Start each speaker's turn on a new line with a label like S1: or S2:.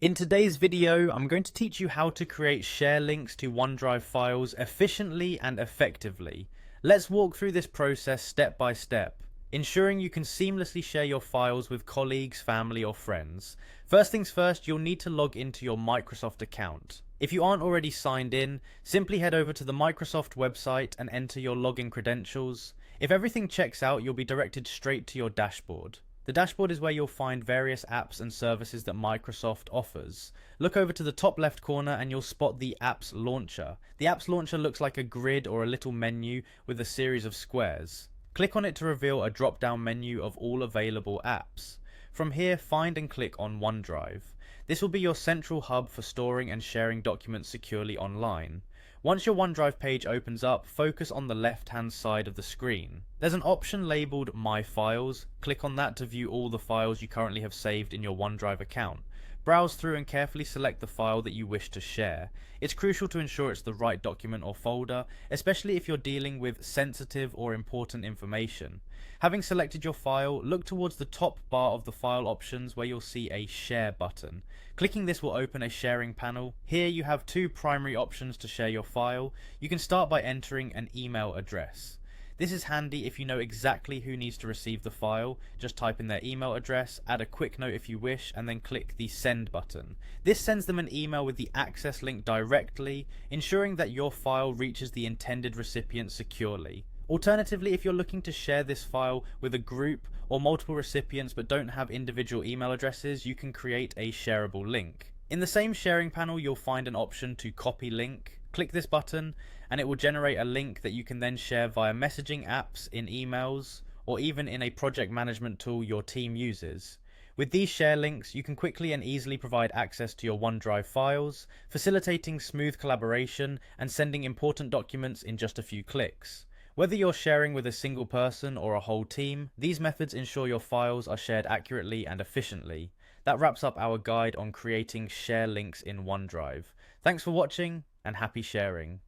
S1: In today's video, I'm going to teach you how to create share links to OneDrive files efficiently and effectively. Let's walk through this process step by step, ensuring you can seamlessly share your files with colleagues, family, or friends. First things first, you'll need to log into your Microsoft account. If you aren't already signed in, simply head over to the Microsoft website and enter your login credentials. If everything checks out, you'll be directed straight to your dashboard. The dashboard is where you'll find various apps and services that Microsoft offers. Look over to the top left corner and you'll spot the Apps Launcher. The Apps Launcher looks like a grid or a little menu with a series of squares. Click on it to reveal a drop-down menu of all available apps. From here, find and click on OneDrive. This will be your central hub for storing and sharing documents securely online. Once your OneDrive page opens up, focus on the left-hand side of the screen. There's an option labeled My Files. Click on that to view all the files you currently have saved in your OneDrive account. Browse through and carefully select the file that you wish to share. It's crucial to ensure it's the right document or folder, especially if you're dealing with sensitive or important information. Having selected your file, look towards the top bar of the file options where you'll see a Share button. Clicking this will open a sharing panel. Here you have two primary options to share your file. You can start by entering an email address. This is handy if you know exactly who needs to receive the file. Just type in their email address, add a quick note if you wish, and then click the send button. This sends them an email with the access link directly, ensuring that your file reaches the intended recipient securely. Alternatively, if you're looking to share this file with a group or multiple recipients but don't have individual email addresses, you can create a shareable link. In the same sharing panel, you'll find an option to copy link. Click this button and it will generate a link that you can then share via messaging apps, in emails, or even in a project management tool your team uses. With these share links, you can quickly and easily provide access to your OneDrive files, facilitating smooth collaboration and sending important documents in just a few clicks. Whether you're sharing with a single person or a whole team, these methods ensure your files are shared accurately and efficiently. That wraps up our guide on creating share links in OneDrive. Thanks for watching and happy sharing.